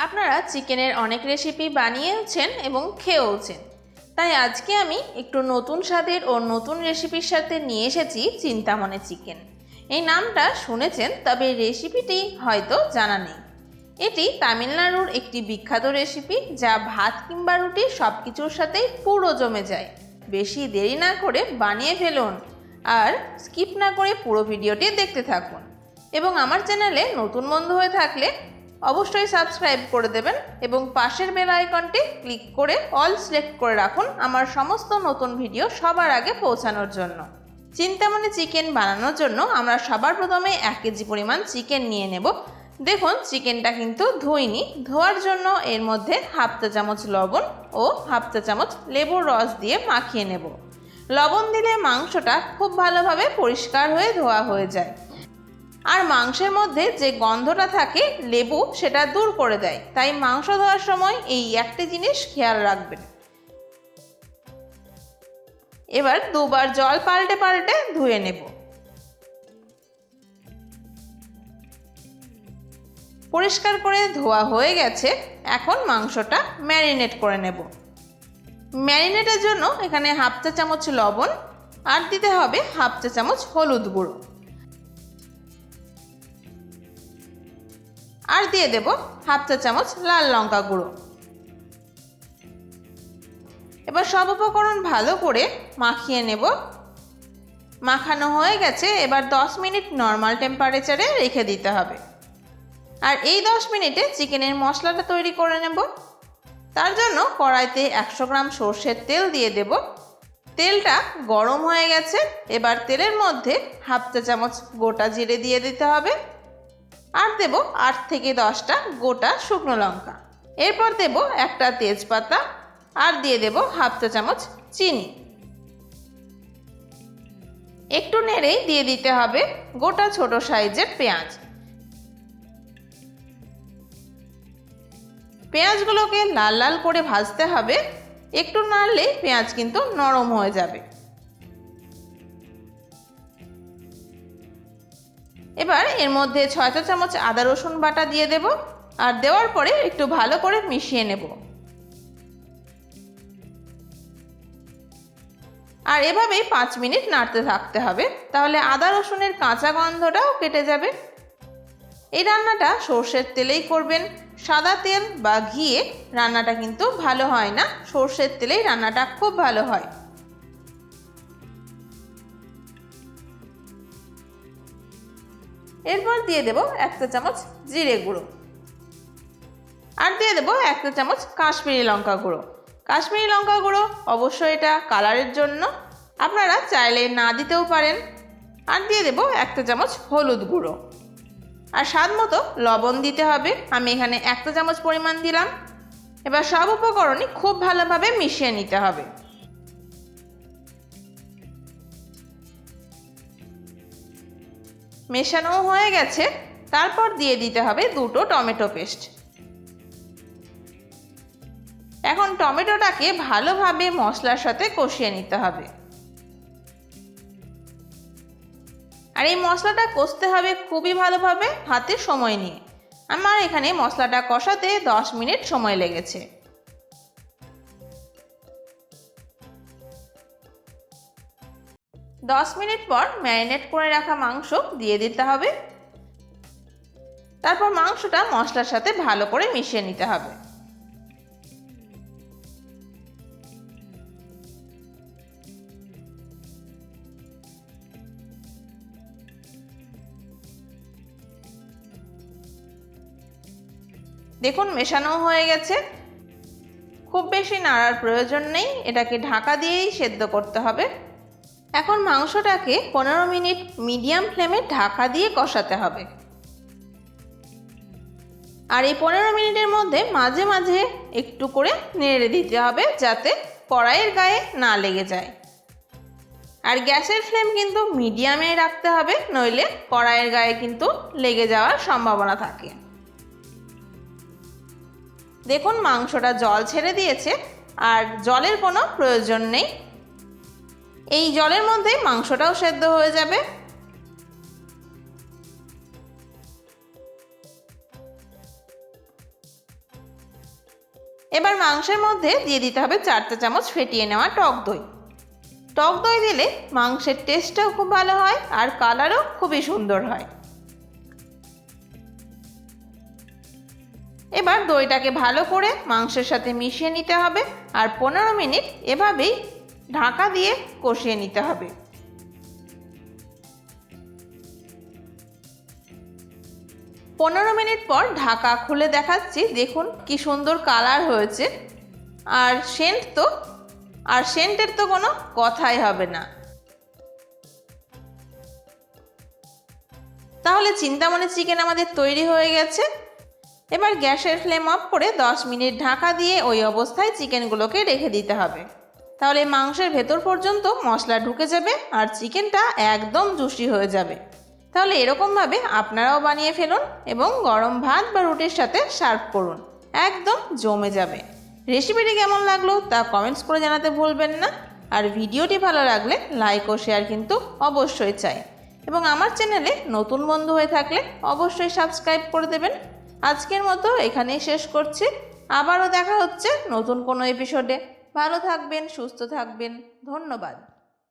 আপনারা চিকেনের অনেক রেসিপি বানিয়েছেন এবং খেয়েওছেন, তাই আজকে আমি একটু নতুন স্বাদের ও নতুন রেসিপির সাথে নিয়ে এসেছি চিন্তামণি চিকেন। এই নামটা শুনেছেন, তবে রেসিপিটি হয়তো জানা নেই। এটি তামিলনাড়ুর একটি বিখ্যাত রেসিপি, যা ভাত কিংবা রুটি সব কিছুর সাথেই পুরো জমে যায়। বেশি দেরি না করে বানিয়ে ফেলুন, আর স্কিপ না করে পুরো ভিডিওটি দেখতে থাকুন। এবং আমার চ্যানেলে নতুন বন্ধু হয়ে থাকলে অবশ্যই সাবস্ক্রাইব করে দেবেন এবং পাশের বেল আইকনটি ক্লিক করে অল সিলেক্ট করে রাখুন আমার সমস্ত নতুন ভিডিও সবার আগে পৌঁছানোর জন্য। চিন্তামণি চিকেন বানানোর জন্য আমরা সবার প্রথমে 1 কেজি পরিমাণ চিকেন নিয়ে নেব। দেখুন, চিকেনটা কিন্তু ধুইনি। ধোয়ার জন্য এর মধ্যে হাফ চা চামচ লবণ ও হাফ চা চামচ লেবুর রস দিয়ে মাখিয়ে নেব। লবণ দিলে মাংসটা খুব ভালোভাবে পরিষ্কার হয়ে ধোয়া হয়ে যায়, আর মাংসের মধ্যে যে গন্ধটা থাকে লেবু সেটা দূর করে দেয়। তাই মাংস ধোয়ার সময় এই একটি জিনিস খেয়াল রাখবেন। এবার দুবার জল পাল্টে পাল্টে ধুয়ে নেব। পরিষ্কার করে ধোয়া হয়ে গেছে। এখন মাংসটা ম্যারিনেট করে নেব। ম্যারিনেটের জন্য এখানে হাফ চা চামচ লবণ আর দিতে হবে হাফ চা চামচ হলুদ গুঁড়ো, আর দিয়ে দেব হাফ চা চামচ লাল লঙ্কা গুঁড়ো। এবার সব উপকরণ ভালো করে মাখিয়ে নেব। মাখানো হয়ে গেছে। এবার 10 মিনিট নর্মাল টেম্পারেচারে রেখে দিতে হবে। আর এই 10 মিনিটে চিকেনের মশলাটা তৈরি করে নেব। তার জন্য কড়াইতে 100 গ্রাম সর্ষের তেল দিয়ে দেব। তেলটা গরম হয়ে গেছে। এবার তেলের মধ্যে হাফ চা চামচ গোটা জিরে দিয়ে দিতে হবে, আর দেব 8 থেকে 10টা গোটা শুকনো লঙ্কা। এরপর দেব একটা তেজপাতা, আর দিয়ে দেব হাফ চা চামচ চিনি। একটু নেড়েই দিয়ে দিতে হবে গোটা ছোট সাইজের পেঁয়াজ। পেঁয়াজগুলোকে লাল লাল করে ভাজতে হবে। একটু নাড়লে পেঁয়াজ কিন্তু নরম হয়ে যাবে। এবার এর মধ্যে 6 চা চামচ আদা রসুন বাটা দিয়ে দেব, আর দেওয়ার পরে একটু ভালো করে মিশিয়ে নেব। আর এভাবেই 5 মিনিট নাড়তে থাকতে হবে, তাহলে আদা রসুনের কাঁচা গন্ধটাও কেটে যাবে। এই রান্নাটা সর্ষের তেলেই করবেন। সাদা তেল বা ঘিয়ে রান্নাটা কিন্তু ভালো হয় না। সর্ষের তেলেই রান্নাটা খুব ভালো হয়। এরপর দিয়ে দেব 1 চা চামচ জিরে গুঁড়ো, আর দিয়ে দেব 1 চা চামচ কাশ্মীরি লঙ্কা গুঁড়ো। কাশ্মীরি লঙ্কা গুঁড়ো অবশ্যই এটা কালারের জন্য, আপনারা চাইলে না দিতেও পারেন। আর দিয়ে দেব 1 চা চামচ হলুদ গুঁড়ো, আর স্বাদ মতো লবণ দিতে হবে। আমি এখানে 1 চা চামচ পরিমাণ দিলাম। এবার সব উপকরণই খুব ভালোভাবে মিশিয়ে নিতে হবে। মেশানো হয়ে গেছে। তারপর দিয়ে দিতে হবে 2টো টমেটো পেস্ট। এখন টমেটোটাকে ভালোভাবে মশলার সাথে কষিয়ে নিতে হবে। আর এই মশলাটা কষতে হবে খুবই ভালোভাবে, হাতে সময় নিয়ে। আমার এখানে মশলাটা কষাতে 10 মিনিট সময় লেগেছে। দশ মিনিট পর ম্যারিনেট করে রাখা মাংস দিয়ে দিতে হবে। তারপর মাংসটা মশলার সাথে ভালো করে মিশিয়ে নিতে হবে। দেখুন, মেশানো হয়ে গেছে। খুব বেশি নাড়ার প্রয়োজন নেই, এটাকে ঢাকা দিয়েই সেদ্ধ করতে হবে। এখন মাংসটাকে 15 মিনিট মিডিয়াম ফ্লেমে ঢাকা দিয়ে কষাতে হবে। আর এই 15 মিনিটের মধ্যে মাঝে মাঝে একটু করে নেড়ে দিতে হবে, যাতে কড়াইয়ের গায়ে না লেগে যায়। আর গ্যাসের ফ্লেম কিন্তু মিডিয়ামে রাখতে হবে, নইলে কড়াইয়ের গায়ে কিন্তু লেগে যাওয়ার সম্ভাবনা থাকে। দেখুন, মাংসটা জল ছেড়ে দিয়েছে, আর জলের কোনো প্রয়োজন নেই। এই জলের মধ্যে মাংসটাও সেদ্ধ হয়ে যাবে। এবার মাংসের মধ্যে দিয়ে দিতে হবে 4 চা চামচ ফেটিয়ে নেওয়া টক দই। টক দই দিলে মাংসের টেস্টটাও খুব ভালো হয় আর কালারও খুবই সুন্দর হয়। এবার দইটাকে ভালো করে মাংসের সাথে মিশিয়ে নিতে হবে আর 15 মিনিট এভাবেই ঢাকা দিয়ে কষিয়ে নিতে হবে। 15 মিনিট পর ঢাকা খুলে দেখাচ্ছি, দেখুন কি সুন্দর কালার হয়েছে। আর সেন্টের তো কোনো কথাই হবে না। তাহলে চিন্তামণি চিকেন আমাদের তৈরি হয়ে গেছে। এবার গ্যাসের ফ্লেম অফ করে 10 মিনিট ঢাকা দিয়ে ওই অবস্থায় চিকেনগুলোকে রেখে দিতে হবে। তাহলে মাংসের ভেতর পর্যন্ত মশলা ঢুকে যাবে আর চিকেনটা একদম জুসি হয়ে যাবে। তাহলে এরকমভাবে আপনারাও বানিয়ে ফেলুন এবং গরম ভাত বা রুটির সাথে সার্ভ করুন, একদম জমে যাবে। রেসিপিটি কেমন লাগলো তা কমেন্টস করে জানাতে ভুলবেন না। আর ভিডিওটি ভালো লাগলে লাইক ও শেয়ার কিন্তু অবশ্যই চাই। এবং আমার চ্যানেলে নতুন বন্ধু হয়ে থাকলে অবশ্যই সাবস্ক্রাইব করে দেবেন। আজকের মতো এখানেই শেষ করছি। আবারও দেখা হচ্ছে নতুন কোনো এপিসোডে। ভালো থাকবেন, সুস্থ থাকবেন। ধন্যবাদ।